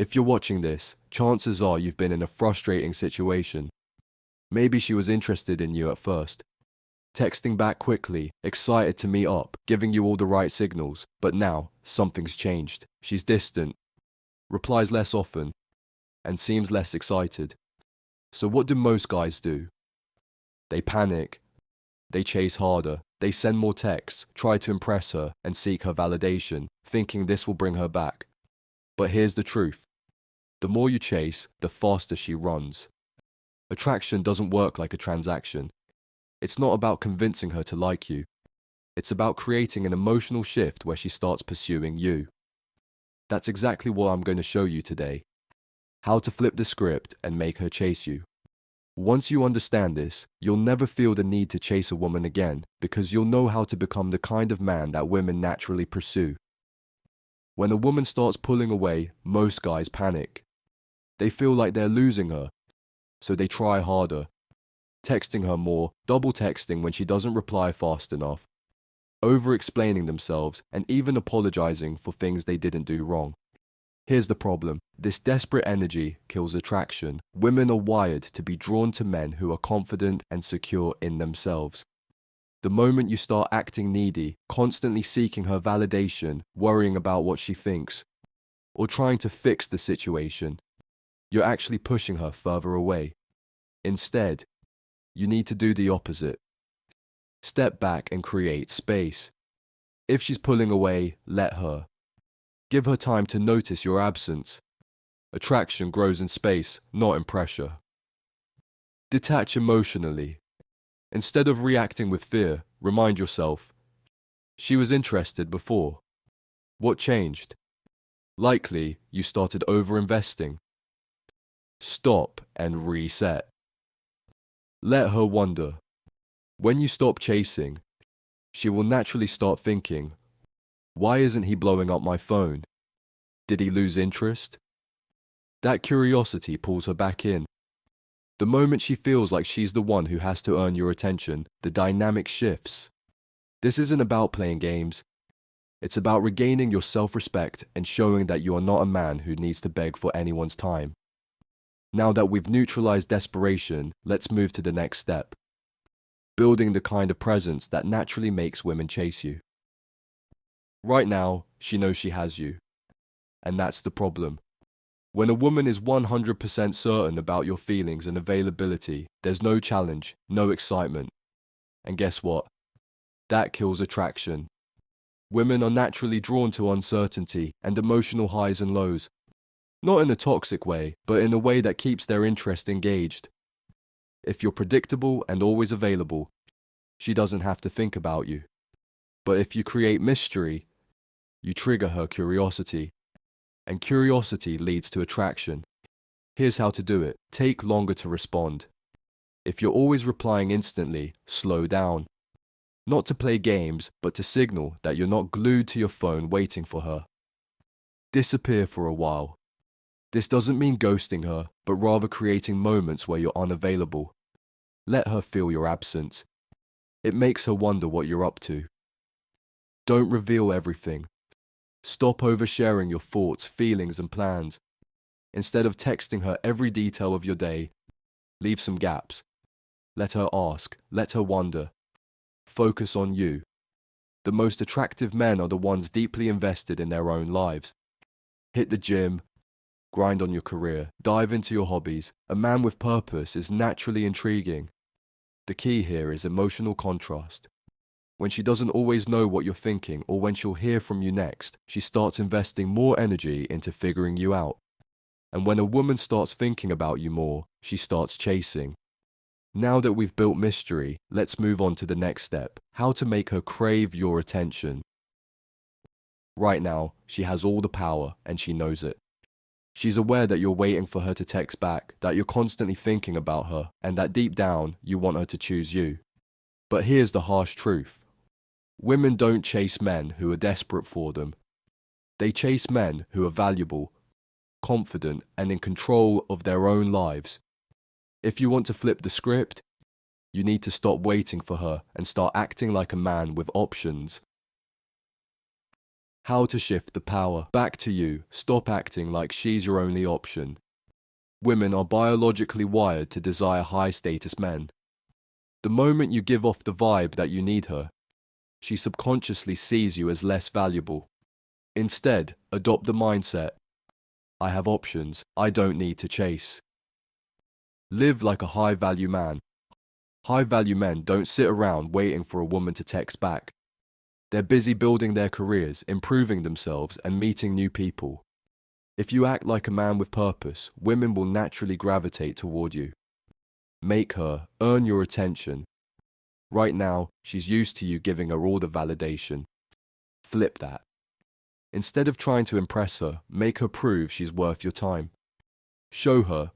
If you're watching this, chances are you've been in a frustrating situation. Maybe she was interested in you at first, texting back quickly, excited to meet up, giving you all the right signals, but now something's changed. She's distant, replies less often, and seems less excited. So what do most guys do? They panic. They chase harder. They send more texts, try to impress her, and seek her validation, thinking this will bring her back. But here's the truth. The more you chase, the faster she runs. Attraction doesn't work like a transaction. It's not about convincing her to like you. It's about creating an emotional shift where she starts pursuing you. That's exactly what I'm going to show you today. How to flip the script and make her chase you. Once you understand this, you'll never feel the need to chase a woman again because you'll know how to become the kind of man that women naturally pursue. When a woman starts pulling away, most guys panic. They feel like they're losing her, so they try harder, texting her more, double texting when she doesn't reply fast enough, over-explaining themselves, and even apologizing for things they didn't do wrong. Here's the problem. This desperate energy kills attraction. Women are wired to be drawn to men who are confident and secure in themselves. The moment you start acting needy, constantly seeking her validation, worrying about what she thinks, or trying to fix the situation, you're actually pushing her further away. Instead, you need to do the opposite. Step back and create space. If she's pulling away, let her. Give her time to notice your absence. Attraction grows in space, not in pressure. Detach emotionally. Instead of reacting with fear, remind yourself, she was interested before. What changed? Likely, you started over-investing. Stop and reset. Let her wonder. When you stop chasing, she will naturally start thinking, why isn't he blowing up my phone? Did he lose interest? That curiosity pulls her back in. The moment she feels like she's the one who has to earn your attention, the dynamic shifts. This isn't about playing games. It's about regaining your self-respect and showing that you are not a man who needs to beg for anyone's time. Now that we've neutralized desperation, let's move to the next step. Building the kind of presence that naturally makes women chase you. Right now, she knows she has you. And that's the problem. When a woman is 100% certain about your feelings and availability, there's no challenge, no excitement. And guess what? That kills attraction. Women are naturally drawn to uncertainty and emotional highs and lows. Not in a toxic way, but in a way that keeps their interest engaged. If you're predictable and always available, she doesn't have to think about you. But if you create mystery, you trigger her curiosity. And curiosity leads to attraction. Here's how to do it. Take longer to respond. If you're always replying instantly, slow down. Not to play games, but to signal that you're not glued to your phone waiting for her. Disappear for a while. This doesn't mean ghosting her, but rather creating moments where you're unavailable. Let her feel your absence. It makes her wonder what you're up to. Don't reveal everything. Stop oversharing your thoughts, feelings, and plans. Instead of texting her every detail of your day, leave some gaps. Let her ask, let her wonder. Focus on you. The most attractive men are the ones deeply invested in their own lives. Hit the gym. Grind on your career, dive into your hobbies. A man with purpose is naturally intriguing. The key here is emotional contrast. When she doesn't always know what you're thinking or when she'll hear from you next, she starts investing more energy into figuring you out. And when a woman starts thinking about you more, she starts chasing. Now that we've built mystery, let's move on to the next step, how to make her crave your attention. Right now, she has all the power and she knows it. She's aware that you're waiting for her to text back, that you're constantly thinking about her, and that deep down, you want her to choose you. But here's the harsh truth. Women don't chase men who are desperate for them. They chase men who are valuable, confident, and in control of their own lives. If you want to flip the script, you need to stop waiting for her and start acting like a man with options. How to shift the power back to you. Stop acting like she's your only option. Women are biologically wired to desire high-status men. The moment you give off the vibe that you need her, she subconsciously sees you as less valuable. Instead, adopt the mindset, I have options, I don't need to chase. Live like a high-value man. High-value men don't sit around waiting for a woman to text back. They're busy building their careers, improving themselves, and meeting new people. If you act like a man with purpose, women will naturally gravitate toward you. Make her earn your attention. Right now, she's used to you giving her all the validation. Flip that. Instead of trying to impress her, make her prove she's worth your time. Show her,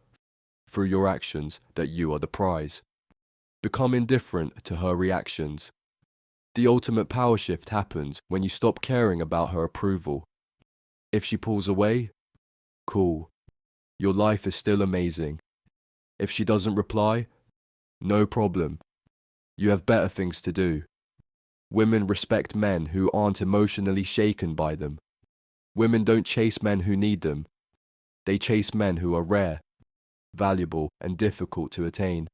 through your actions, that you are the prize. Become indifferent to her reactions. The ultimate power shift happens when you stop caring about her approval. If she pulls away, cool. Your life is still amazing. If she doesn't reply, no problem. You have better things to do. Women respect men who aren't emotionally shaken by them. Women don't chase men who need them. They chase men who are rare, valuable, and difficult to attain.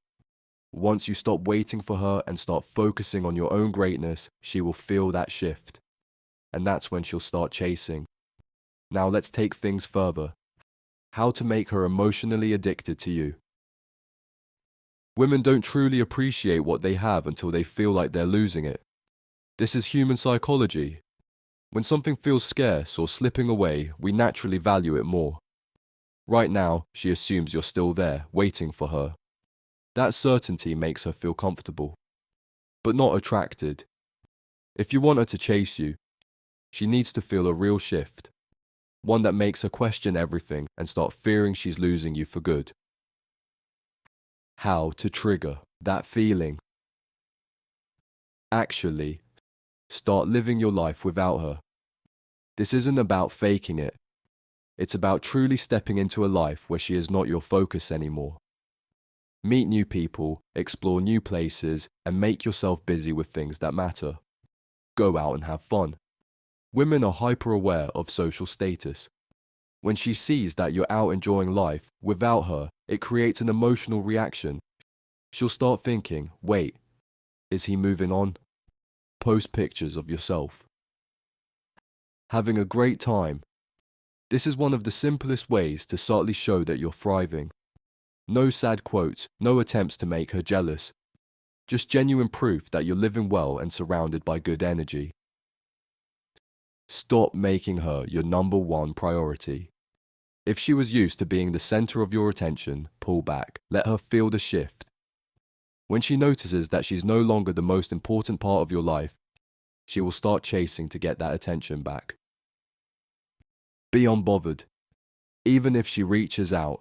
Once you stop waiting for her and start focusing on your own greatness, she will feel that shift. And that's when she'll start chasing. Now let's take things further. How to make her emotionally addicted to you. Women don't truly appreciate what they have until they feel like they're losing it. This is human psychology. When something feels scarce or slipping away, we naturally value it more. Right now, she assumes you're still there, waiting for her. That certainty makes her feel comfortable, but not attracted. If you want her to chase you, she needs to feel a real shift, one that makes her question everything and start fearing she's losing you for good. How to trigger that feeling. Actually, start living your life without her. This isn't about faking it. It's about truly stepping into a life where she is not your focus anymore. Meet new people, explore new places, and make yourself busy with things that matter. Go out and have fun. Women are hyper-aware of social status. When she sees that you're out enjoying life without her, it creates an emotional reaction. She'll start thinking, wait, is he moving on? Post pictures of yourself. Having a great time. This is one of the simplest ways to subtly show that you're thriving. No sad quotes, no attempts to make her jealous. Just genuine proof that you're living well and surrounded by good energy. Stop making her your number one priority. If she was used to being the center of your attention, pull back. Let her feel the shift. When she notices that she's no longer the most important part of your life, she will start chasing to get that attention back. Be unbothered. Even if she reaches out.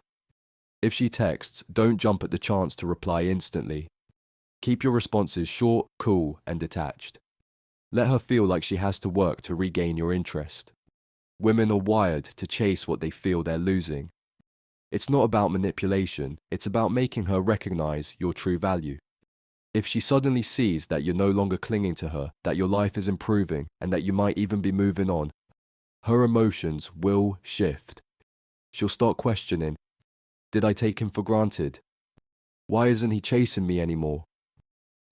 If she texts, don't jump at the chance to reply instantly. Keep your responses short, cool, and detached. Let her feel like she has to work to regain your interest. Women are wired to chase what they feel they're losing. It's not about manipulation, it's about making her recognize your true value. If she suddenly sees that you're no longer clinging to her, that your life is improving, and that you might even be moving on, her emotions will shift. She'll start questioning, did I take him for granted? Why isn't he chasing me anymore?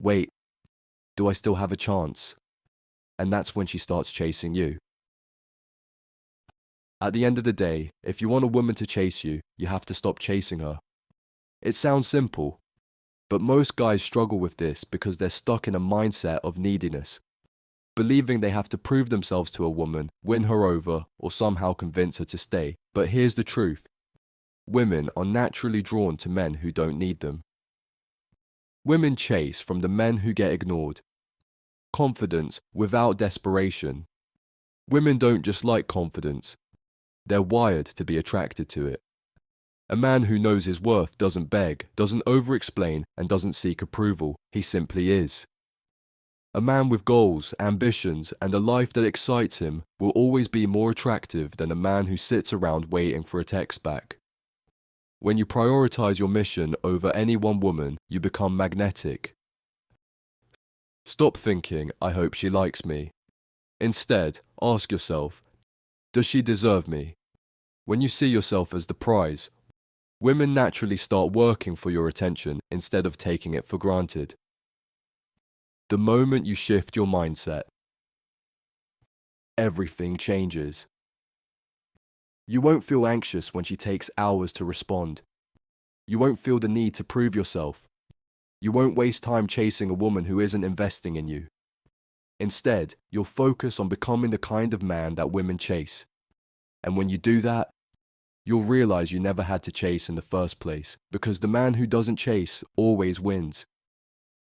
Wait, do I still have a chance? And that's when she starts chasing you. At the end of the day, if you want a woman to chase you, you have to stop chasing her. It sounds simple, but most guys struggle with this because they're stuck in a mindset of neediness, believing they have to prove themselves to a woman, win her over, or somehow convince her to stay. But here's the truth. Women are naturally drawn to men who don't need them. Women chase from the men who get ignored. Confidence without desperation. Women don't just like confidence. They're wired to be attracted to it. A man who knows his worth doesn't beg, doesn't over-explain, and doesn't seek approval. He simply is. A man with goals, ambitions, and a life that excites him will always be more attractive than a man who sits around waiting for a text back. When you prioritize your mission over any one woman, you become magnetic. Stop thinking, I hope she likes me. Instead, ask yourself, does she deserve me? When you see yourself as the prize, women naturally start working for your attention instead of taking it for granted. The moment you shift your mindset, everything changes. You won't feel anxious when she takes hours to respond. You won't feel the need to prove yourself. You won't waste time chasing a woman who isn't investing in you. Instead, you'll focus on becoming the kind of man that women chase. And when you do that, you'll realize you never had to chase in the first place, because the man who doesn't chase always wins.